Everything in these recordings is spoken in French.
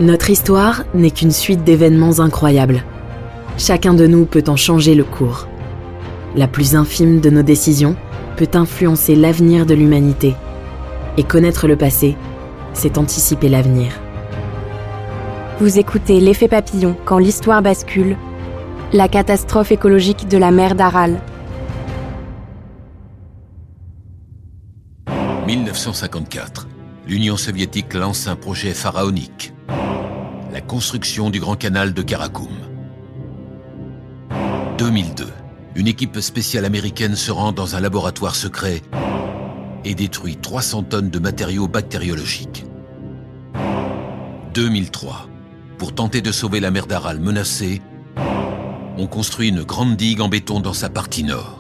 Notre histoire n'est qu'une suite d'événements incroyables. Chacun de nous peut en changer le cours. La plus infime de nos décisions peut influencer l'avenir de l'humanité. Et connaître le passé, c'est anticiper l'avenir. Vous écoutez L'effet papillon quand l'histoire bascule, la catastrophe écologique de la mer d'Aral. 1954. L'Union soviétique lance un projet pharaonique. La construction du Grand Canal de Karakoum. 2002. Une équipe spéciale américaine se rend dans un laboratoire secret et détruit 300 tonnes de matériaux bactériologiques. 2003. Pour tenter de sauver la mer d'Aral menacée, on construit une grande digue en béton dans sa partie nord.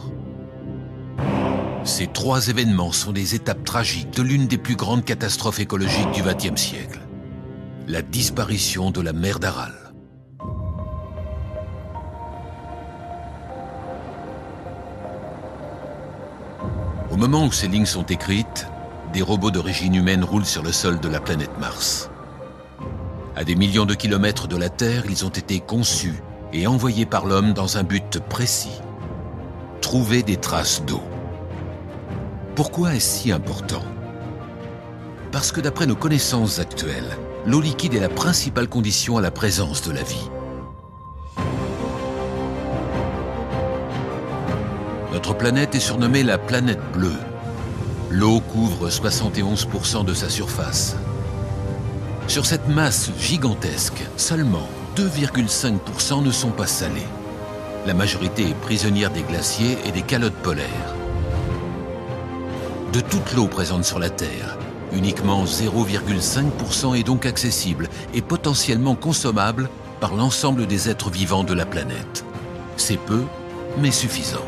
Ces trois événements sont des étapes tragiques de l'une des plus grandes catastrophes écologiques du XXe siècle. La disparition de la mer d'Aral. Au moment où ces lignes sont écrites, des robots d'origine humaine roulent sur le sol de la planète Mars. À des millions de kilomètres de la Terre, ils ont été conçus et envoyés par l'homme dans un but précis. Trouver des traces d'eau. Pourquoi est-ce si important? Parce que d'après nos connaissances actuelles, l'eau liquide est la principale condition à la présence de la vie. Notre planète est surnommée la planète bleue. L'eau couvre 71% de sa surface. Sur cette masse gigantesque, seulement 2,5% ne sont pas salés. La majorité est prisonnière des glaciers et des calottes polaires. De toute l'eau présente sur la Terre, uniquement 0,5% est donc accessible et potentiellement consommable par l'ensemble des êtres vivants de la planète. C'est peu, mais suffisant.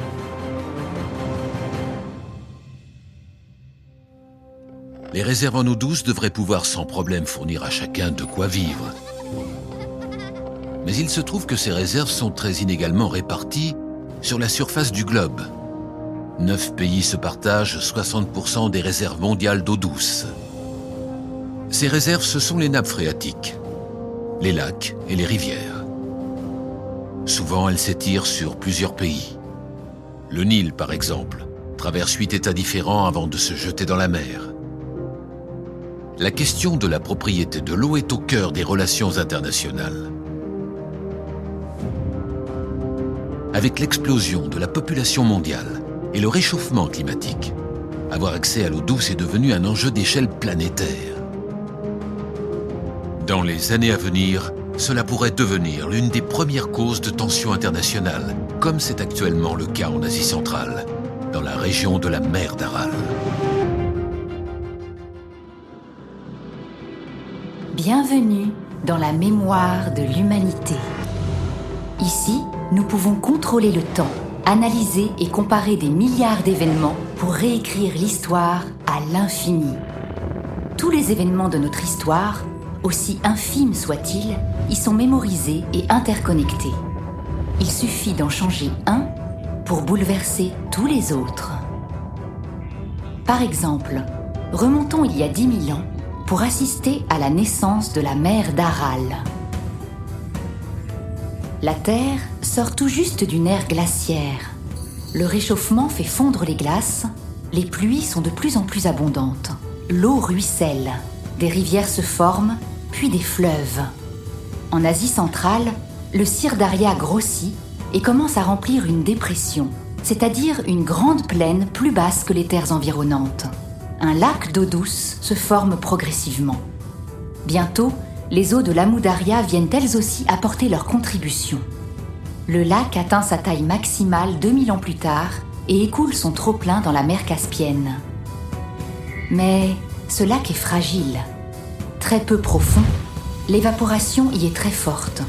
Les réserves en eau douce devraient pouvoir sans problème fournir à chacun de quoi vivre. Mais il se trouve que ces réserves sont très inégalement réparties sur la surface du globe. 9 pays se partagent 60% des réserves mondiales d'eau douce. Ces réserves, ce sont les nappes phréatiques, les lacs et les rivières. Souvent, elles s'étirent sur plusieurs pays. Le Nil, par exemple, traverse 8 États différents avant de se jeter dans la mer. La question de la propriété de l'eau est au cœur des relations internationales. Avec l'explosion de la population mondiale et le réchauffement climatique, avoir accès à l'eau douce est devenu un enjeu d'échelle planétaire. Dans les années à venir, cela pourrait devenir l'une des premières causes de tensions internationales, comme c'est actuellement le cas en Asie centrale, dans la région de la mer d'Aral. Bienvenue dans la mémoire de l'humanité. Ici, nous pouvons contrôler le temps, analyser et comparer des milliards d'événements pour réécrire l'histoire à l'infini. Tous les événements de notre histoire, aussi infimes soient-ils, y sont mémorisés et interconnectés. Il suffit d'en changer un pour bouleverser tous les autres. Par exemple, remontons il y a 10 000 ans pour assister à la naissance de la mer d'Aral. La Terre sort tout juste d'une ère glaciaire. Le réchauffement fait fondre les glaces, les pluies sont de plus en plus abondantes. L'eau ruisselle, des rivières se forment, puis des fleuves. En Asie centrale, le Sir-Daria grossit et commence à remplir une dépression, c'est-à-dire une grande plaine plus basse que les terres environnantes. Un lac d'eau douce se forme progressivement. Bientôt, les eaux de l'Amou Daria viennent elles aussi apporter leur contribution. Le lac atteint sa taille maximale 2000 ans plus tard et écoule son trop-plein dans la mer Caspienne. Mais ce lac est fragile. Très peu profond, l'évaporation y est très forte.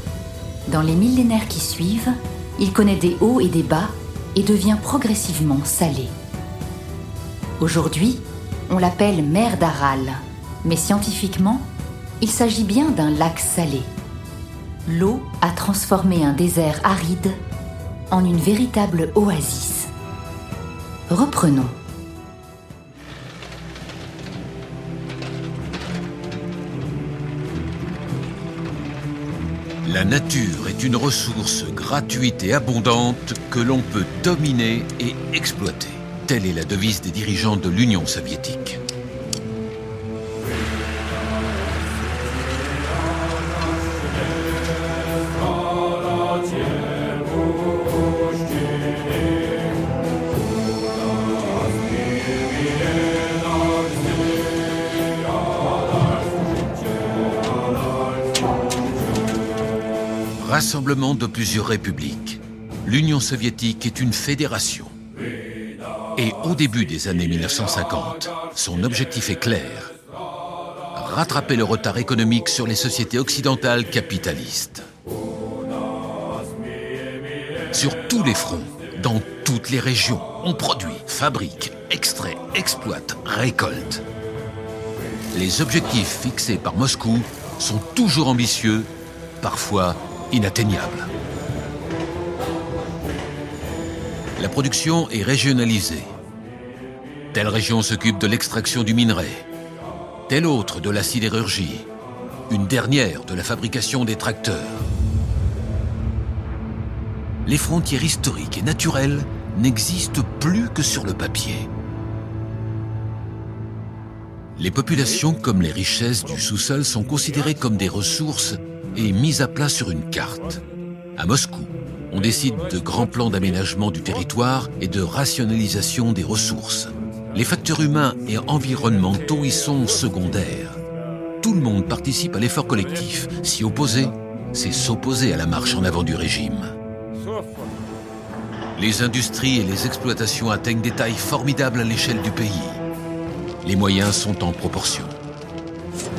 Dans les millénaires qui suivent, il connaît des hauts et des bas et devient progressivement salé. Aujourd'hui, on l'appelle mer d'Aral, mais scientifiquement, il s'agit bien d'un lac salé. L'eau a transformé un désert aride en une véritable oasis. Reprenons. La nature est une ressource gratuite et abondante que l'on peut dominer et exploiter. Telle est la devise des dirigeants de l'Union soviétique. Rassemblement de plusieurs républiques, l'Union soviétique est une fédération. Et au début des années 1950, son objectif est clair: rattraper le retard économique sur les sociétés occidentales capitalistes. Sur tous les fronts, dans toutes les régions, on produit, fabrique, extrait, exploite, récolte. Les objectifs fixés par Moscou sont toujours ambitieux, parfois inatteignable. La production est régionalisée. Telle région s'occupe de l'extraction du minerai, telle autre de la sidérurgie, une dernière de la fabrication des tracteurs. Les frontières historiques et naturelles n'existent plus que sur le papier. Les populations comme les richesses du sous-sol sont considérées comme des ressources et mise à plat sur une carte. À Moscou, on décide de grands plans d'aménagement du territoire et de rationalisation des ressources. Les facteurs humains et environnementaux y sont secondaires. Tout le monde participe à l'effort collectif. S'y opposer, c'est s'opposer à la marche en avant du régime. Les industries et les exploitations atteignent des tailles formidables à l'échelle du pays. Les moyens sont en proportion.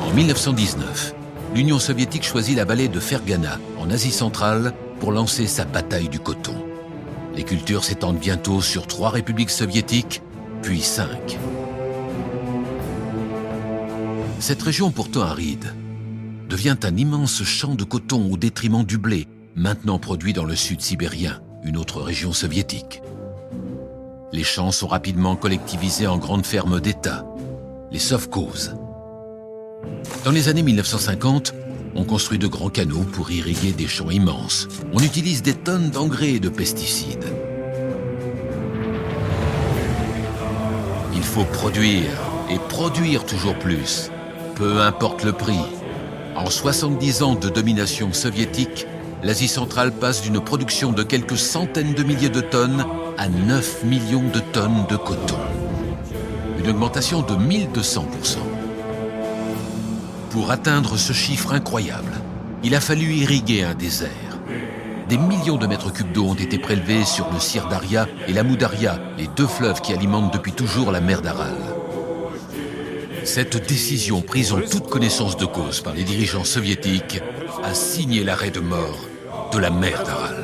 En 1919, l'Union soviétique choisit la vallée de Fergana, en Asie centrale, pour lancer sa bataille du coton. Les cultures s'étendent bientôt sur 3 républiques soviétiques, puis 5. Cette région pourtant aride devient un immense champ de coton au détriment du blé, maintenant produit dans le sud sibérien, une autre région soviétique. Les champs sont rapidement collectivisés en grandes fermes d'État, les sovkhozes. Dans les années 1950, on construit de grands canaux pour irriguer des champs immenses. On utilise des tonnes d'engrais et de pesticides. Il faut produire, et produire toujours plus, peu importe le prix. En 70 ans de domination soviétique, l'Asie centrale passe d'une production de quelques centaines de milliers de tonnes à 9 millions de tonnes de coton. Une augmentation de 1200%. Pour atteindre ce chiffre incroyable, il a fallu irriguer un désert. Des millions de mètres cubes d'eau ont été prélevés sur le Syrdarya et l'Amou Darya, les 2 fleuves qui alimentent depuis toujours la mer d'Aral. Cette décision, prise en toute connaissance de cause par les dirigeants soviétiques, a signé l'arrêt de mort de la mer d'Aral.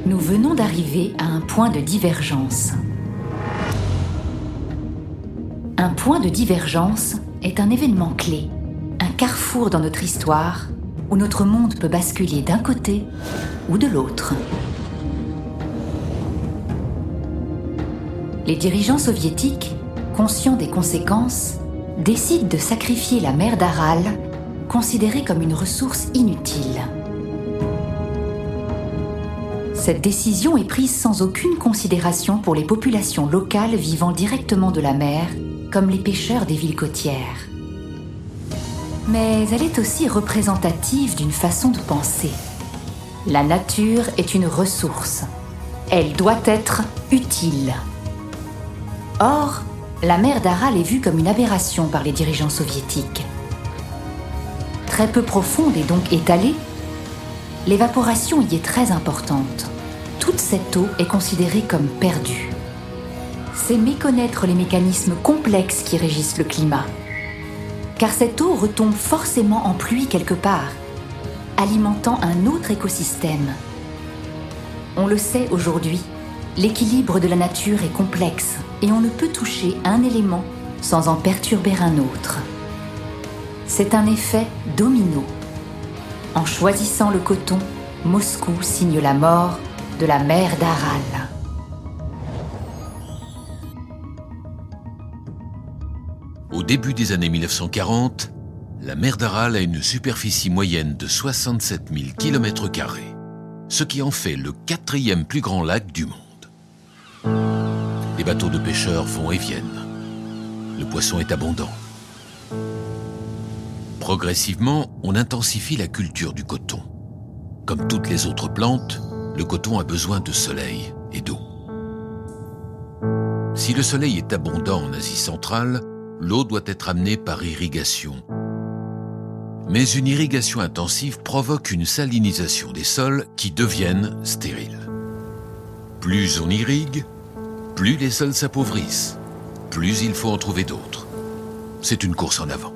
Nous venons d'arriver à un point de divergence. Un point de divergence est un événement clé, un carrefour dans notre histoire où notre monde peut basculer d'un côté ou de l'autre. Les dirigeants soviétiques, conscients des conséquences, décident de sacrifier la mer d'Aral, considérée comme une ressource inutile. Cette décision est prise sans aucune considération pour les populations locales vivant directement de la mer, comme les pêcheurs des villes côtières. Mais elle est aussi représentative d'une façon de penser. La nature est une ressource. Elle doit être utile. Or, la mer d'Aral est vue comme une aberration par les dirigeants soviétiques. Très peu profonde et donc étalée, l'évaporation y est très importante. Toute cette eau est considérée comme perdue. C'est méconnaître les mécanismes complexes qui régissent le climat. Car cette eau retombe forcément en pluie quelque part, alimentant un autre écosystème. On le sait aujourd'hui, l'équilibre de la nature est complexe et on ne peut toucher un élément sans en perturber un autre. C'est un effet domino. En choisissant le coton, Moscou signe la mort de la mer d'Aral. Au début des années 1940, la mer d'Aral a une superficie moyenne de 67 000 km², ce qui en fait le 4e plus grand lac du monde. Les bateaux de pêcheurs vont et viennent. Le poisson est abondant. Progressivement, on intensifie la culture du coton. Comme toutes les autres plantes, le coton a besoin de soleil et d'eau. Si le soleil est abondant en Asie centrale, l'eau doit être amenée par irrigation. Mais une irrigation intensive provoque une salinisation des sols qui deviennent stériles. Plus on irrigue, plus les sols s'appauvrissent, plus il faut en trouver d'autres. C'est une course en avant.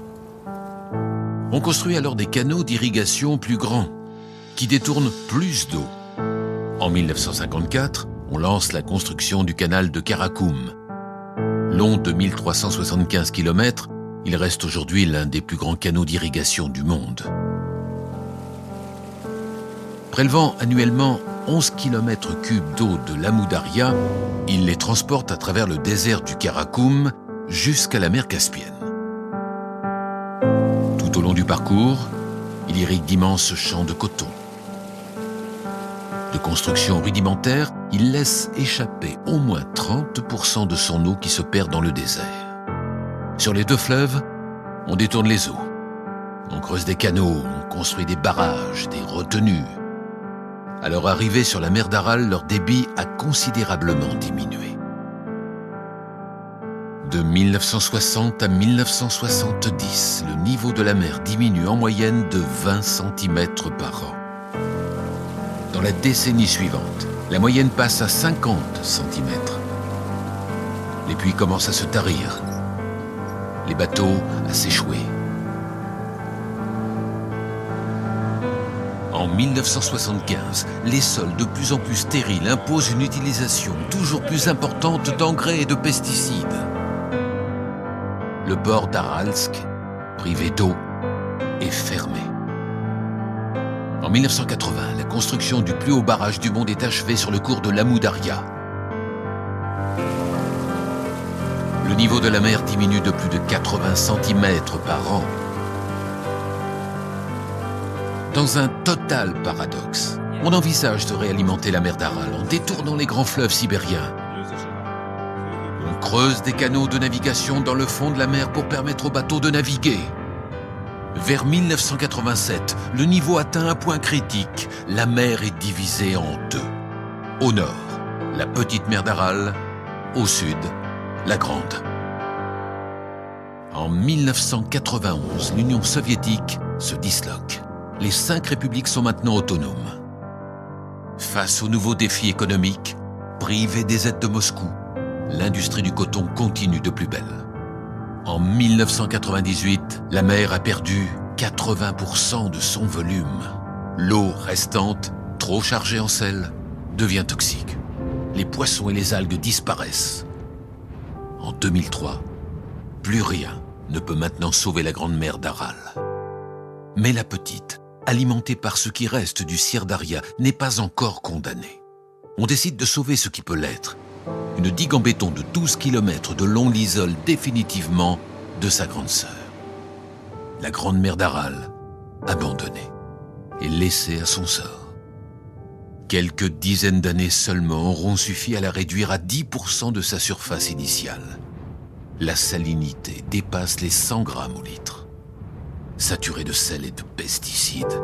On construit alors des canaux d'irrigation plus grands, qui détournent plus d'eau. En 1954, on lance la construction du canal de Karakoum. Long de 1375 km, il reste aujourd'hui l'un des plus grands canaux d'irrigation du monde. Prélevant annuellement 11 km³ d'eau de l'Amou Daria, il les transporte à travers le désert du Karakoum jusqu'à la mer Caspienne. Tout au long du parcours, il irrigue d'immenses champs de coton. De construction rudimentaire, il laisse échapper au moins 30% de son eau qui se perd dans le désert. Sur les 2 fleuves, on détourne les eaux. On creuse des canaux, on construit des barrages, des retenues. À leur arrivée sur la mer d'Aral, leur débit a considérablement diminué. De 1960 à 1970, le niveau de la mer diminue en moyenne de 20 cm par an. Dans la décennie suivante, la moyenne passe à 50 cm. Les puits commencent à se tarir, les bateaux à s'échouer. En 1975, les sols de plus en plus stériles imposent une utilisation toujours plus importante d'engrais et de pesticides. Le bord d'Aralsk, privé d'eau, est fermé. En 1980, la construction du plus haut barrage du monde est achevée sur le cours de l'Amou Daria. Le niveau de la mer diminue de plus de 80 cm par an. Dans un total paradoxe, on envisage de réalimenter la mer d'Aral en détournant les grands fleuves sibériens. On creuse des canaux de navigation dans le fond de la mer pour permettre aux bateaux de naviguer. Vers 1987, le niveau atteint un point critique. La mer est divisée en 2. Au nord, la petite mer d'Aral. Au sud, la grande. En 1991, l'Union soviétique se disloque. Les 5 républiques sont maintenant autonomes. Face aux nouveaux défis économiques, privée des aides de Moscou, l'industrie du coton continue de plus belle. En 1998, la mer a perdu 80% de son volume. L'eau restante, trop chargée en sel, devient toxique. Les poissons et les algues disparaissent. En 2003, plus rien ne peut maintenant sauver la grande mer d'Aral. Mais la petite, alimentée par ce qui reste du Syrdarya, n'est pas encore condamnée. On décide de sauver ce qui peut l'être. Une digue en béton de 12 km de long l'isole définitivement de sa grande sœur. La grande mer d'Aral, abandonnée et laissée à son sort. Quelques dizaines d'années seulement auront suffi à la réduire à 10% de sa surface initiale. La salinité dépasse les 100 grammes au litre. Saturée de sel et de pesticides,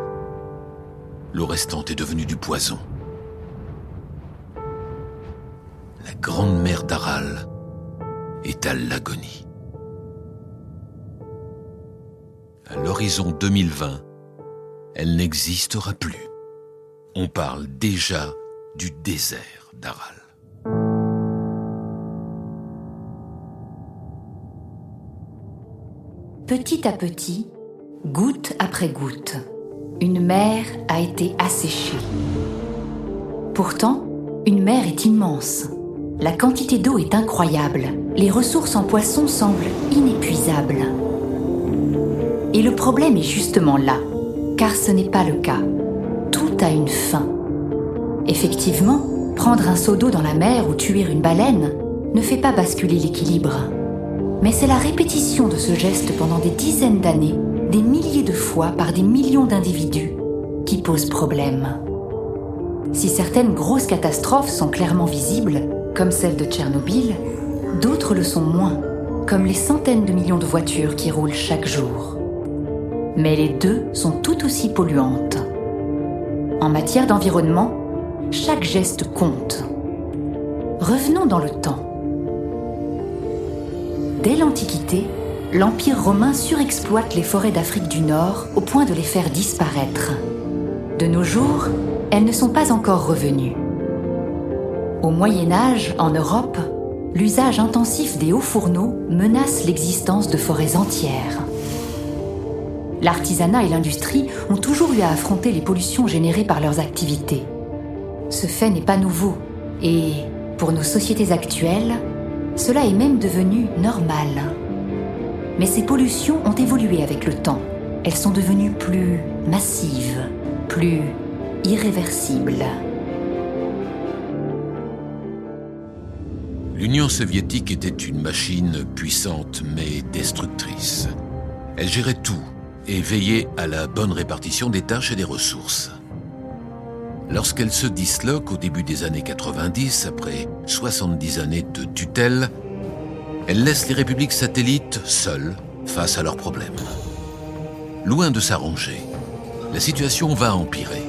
l'eau restante est devenue du poison. La grande mer d'Aral est à l'agonie. À l'horizon 2020, elle n'existera plus. On parle déjà du désert d'Aral. Petit à petit, goutte après goutte, une mer a été asséchée. Pourtant, une mer est immense. La quantité d'eau est incroyable. Les ressources en poissons semblent inépuisables. Et le problème est justement là. car ce n'est pas le cas. Tout a une fin. Effectivement, prendre un seau d'eau dans la mer ou tuer une baleine ne fait pas basculer l'équilibre. Mais c'est la répétition de ce geste pendant des dizaines d'années, des milliers de fois par des millions d'individus, qui pose problème. Si certaines grosses catastrophes sont clairement visibles, comme celle de Tchernobyl, d'autres le sont moins, comme les centaines de millions de voitures qui roulent chaque jour. Mais les deux sont tout aussi polluantes. En matière d'environnement, chaque geste compte. Revenons dans le temps. Dès l'Antiquité, l'Empire romain surexploite les forêts d'Afrique du Nord au point de les faire disparaître. De nos jours, elles ne sont pas encore revenues. Au Moyen-Âge, en Europe, l'usage intensif des hauts fourneaux menace l'existence de forêts entières. L'artisanat et l'industrie ont toujours eu à affronter les pollutions générées par leurs activités. Ce fait n'est pas nouveau et, pour nos sociétés actuelles, cela est même devenu normal. Mais ces pollutions ont évolué avec le temps. Elles sont devenues plus massives, plus irréversibles. L'Union soviétique était une machine puissante mais destructrice. Elle gérait tout et veillait à la bonne répartition des tâches et des ressources. Lorsqu'elle se disloque au début des années 90, après 70 années de tutelle, elle laisse les républiques satellites seules face à leurs problèmes. Loin de s'arranger, la situation va empirer.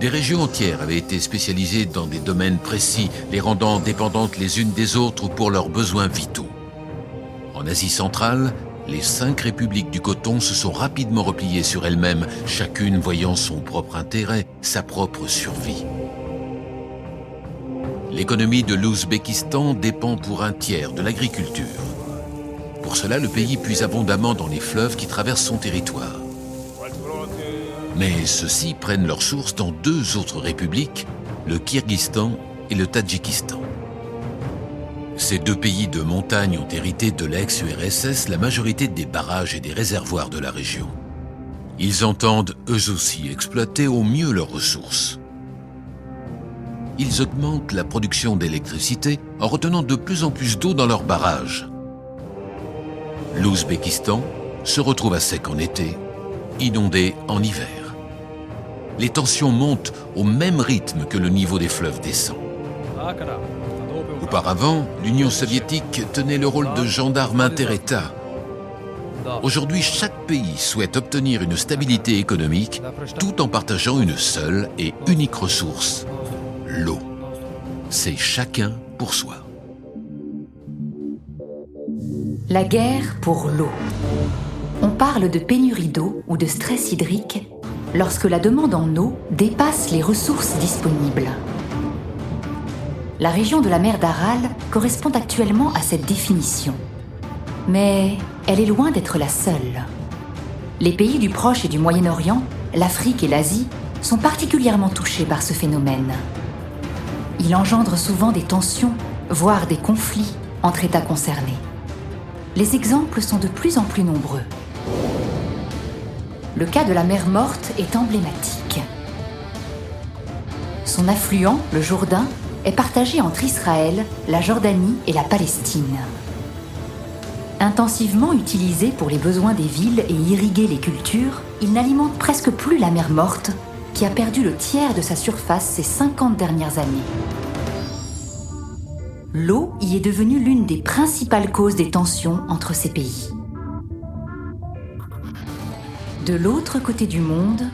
Des régions entières avaient été spécialisées dans des domaines précis, les rendant dépendantes les unes des autres pour leurs besoins vitaux. En Asie centrale, les 5 républiques du coton se sont rapidement repliées sur elles-mêmes, chacune voyant son propre intérêt, sa propre survie. L'économie de l'Ouzbékistan dépend pour un tiers de l'agriculture. Pour cela, le pays puise abondamment dans les fleuves qui traversent son territoire. Mais ceux-ci prennent leur source dans 2 autres républiques, le Kirghizistan et le Tadjikistan. Ces 2 pays de montagne ont hérité de l'ex-URSS la majorité des barrages et des réservoirs de la région. Ils entendent eux aussi exploiter au mieux leurs ressources. Ils augmentent la production d'électricité en retenant de plus en plus d'eau dans leurs barrages. L'Ouzbékistan se retrouve à sec en été, inondé en hiver. Les tensions montent au même rythme que le niveau des fleuves descend. Auparavant, l'Union soviétique tenait le rôle de gendarme inter-État. Aujourd'hui, chaque pays souhaite obtenir une stabilité économique tout en partageant une seule et unique ressource, l'eau. C'est chacun pour soi. La guerre pour l'eau. On parle de pénurie d'eau ou de stress hydrique lorsque la demande en eau dépasse les ressources disponibles. La région de la mer d'Aral correspond actuellement à cette définition. Mais elle est loin d'être la seule. Les pays du Proche et du Moyen-Orient, l'Afrique et l'Asie, sont particulièrement touchés par ce phénomène. Il engendre souvent des tensions, voire des conflits entre États concernés. Les exemples sont de plus en plus nombreux. Le cas de la mer Morte est emblématique. Son affluent, le Jourdain, est partagé entre Israël, la Jordanie et la Palestine. Intensivement utilisé pour les besoins des villes et irriguer les cultures, il n'alimente presque plus la mer Morte, qui a perdu le tiers de sa surface ces 50 dernières années. L'eau y est devenue l'une des principales causes des tensions entre ces pays. De l'autre côté du monde,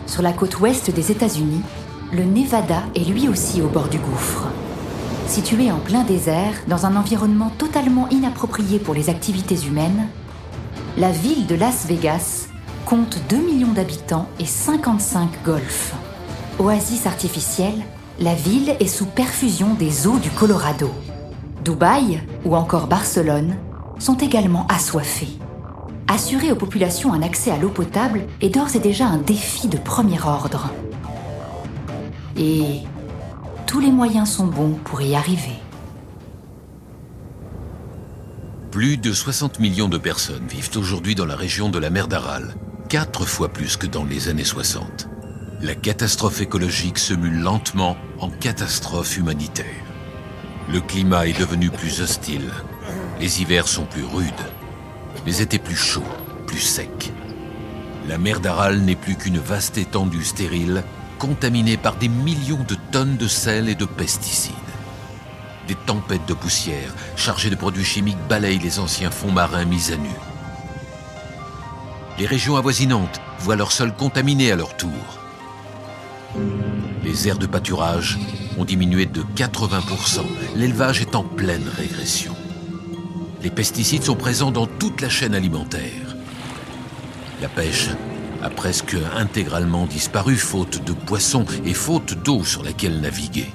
sur la côte ouest des États-Unis, le Nevada est lui aussi au bord du gouffre. Situé en plein désert, dans un environnement totalement inapproprié pour les activités humaines, la ville de Las Vegas compte 2 millions d'habitants et 55 golfs. Oasis artificielle, la ville est sous perfusion des eaux du Colorado. Dubaï ou encore Barcelone sont également assoiffés. Assurer aux populations un accès à l'eau potable est d'ores et déjà un défi de premier ordre. Et tous les moyens sont bons pour y arriver. Plus de 60 millions de personnes vivent aujourd'hui dans la région de la mer d'Aral, 4 fois plus que dans les années 60. La catastrophe écologique se mue lentement en catastrophe humanitaire. Le climat est devenu plus hostile. Les hivers sont plus rudes. Les étés plus chauds, plus secs. La mer d'Aral n'est plus qu'une vaste étendue stérile, contaminée par des millions de tonnes de sel et de pesticides. Des tempêtes de poussière chargées de produits chimiques balayent les anciens fonds marins mis à nu. Les régions avoisinantes voient leur sol contaminé à leur tour. Les aires de pâturage ont diminué de 80%. L'élevage est en pleine régression. Les pesticides sont présents dans toute la chaîne alimentaire. La pêche a presque intégralement disparu faute de poissons et faute d'eau sur laquelle naviguer.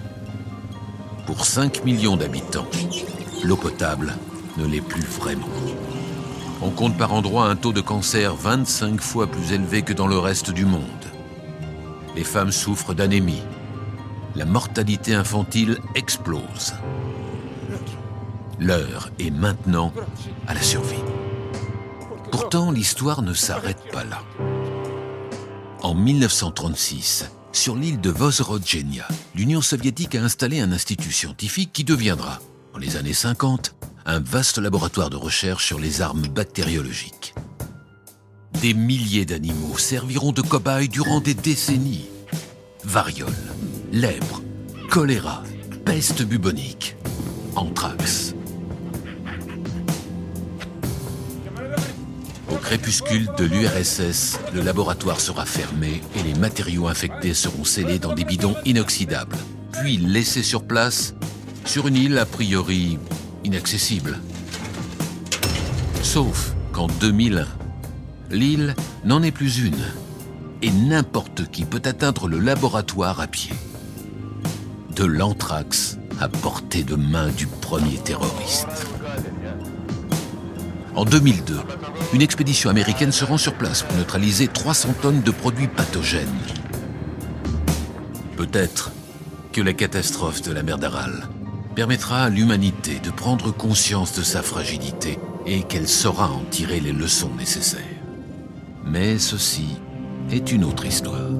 Pour 5 millions d'habitants, l'eau potable ne l'est plus vraiment. On compte par endroits un taux de cancer 25 fois plus élevé que dans le reste du monde. Les femmes souffrent d'anémie. La mortalité infantile explose. L'heure est maintenant à la survie. Pourtant, l'histoire ne s'arrête pas là. En 1936, sur l'île de Vozrodchenia, l'Union soviétique a installé un institut scientifique qui deviendra, dans les années 50, un vaste laboratoire de recherche sur les armes bactériologiques. Des milliers d'animaux serviront de cobayes durant des décennies. Variole, lèpre, choléra, peste bubonique, anthrax. Au crépuscule de l'URSS, le laboratoire sera fermé et les matériaux infectés seront scellés dans des bidons inoxydables, puis laissés sur place, sur une île a priori inaccessible. Sauf qu'en 2001, l'île n'en est plus une, et n'importe qui peut atteindre le laboratoire à pied. De l'anthrax à portée de main du premier terroriste. En 2002, une expédition américaine se rend sur place pour neutraliser 300 tonnes de produits pathogènes. Peut-être que la catastrophe de la mer d'Aral permettra à l'humanité de prendre conscience de sa fragilité et qu'elle saura en tirer les leçons nécessaires. Mais ceci est une autre histoire.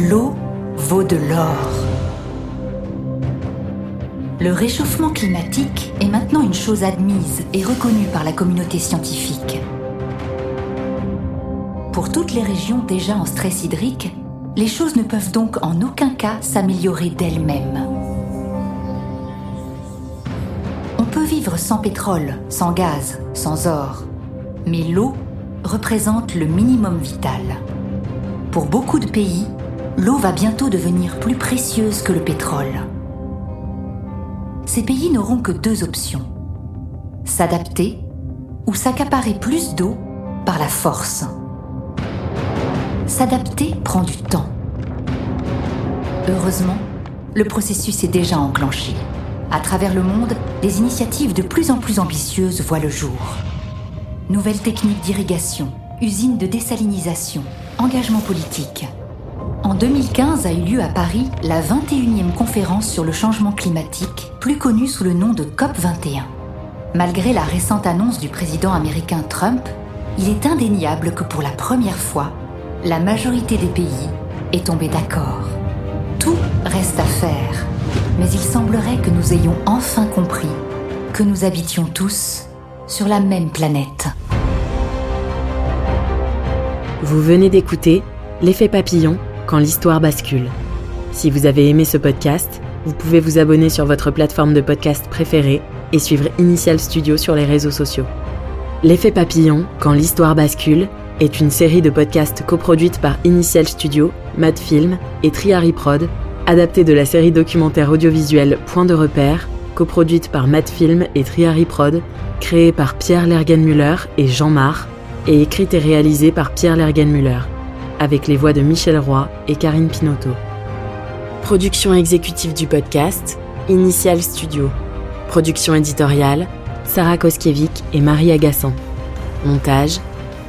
L'eau vaut de l'or. Le réchauffement climatique est maintenant une chose admise et reconnue par la communauté scientifique. Pour toutes les régions déjà en stress hydrique, les choses ne peuvent donc en aucun cas s'améliorer d'elles-mêmes. On peut vivre sans pétrole, sans gaz, sans or, mais l'eau représente le minimum vital. Pour beaucoup de pays, l'eau va bientôt devenir plus précieuse que le pétrole. Ces pays n'auront que 2 options: s'adapter ou s'accaparer plus d'eau par la force. S'adapter prend du temps. Heureusement, le processus est déjà enclenché. À travers le monde, des initiatives de plus en plus ambitieuses voient le jour. Nouvelles techniques d'irrigation, usines de désalinisation, engagement politique. En 2015 a eu lieu à Paris la 21e conférence sur le changement climatique, plus connue sous le nom de COP21. Malgré la récente annonce du président américain Trump, il est indéniable que pour la première fois, la majorité des pays est tombée d'accord. Tout reste à faire, mais il semblerait que nous ayons enfin compris que nous habitions tous sur la même planète. Vous venez d'écouter L'effet papillon quand l'histoire bascule. Si vous avez aimé ce podcast, vous pouvez vous abonner sur votre plateforme de podcast préférée et suivre Initial Studio sur les réseaux sociaux. L'effet papillon quand l'histoire bascule est une série de podcasts coproduite par Initial Studio, Madfilm et Triary Prod, adaptée de la série documentaire audiovisuelle Point de repère, coproduite par Madfilm et Triary Prod, créée par Pierre Lergenmüller et Jean Marr, et écrite et réalisée par Pierre Lergenmüller, avec les voix de Michel Roy et Karine Pinotto. Production exécutive du podcast, Initial Studio. Production éditoriale, Sarah Koskiewicz et Marie Agassan. Montage,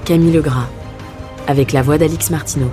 Camille Legras. Avec la voix d'Alix Martineau.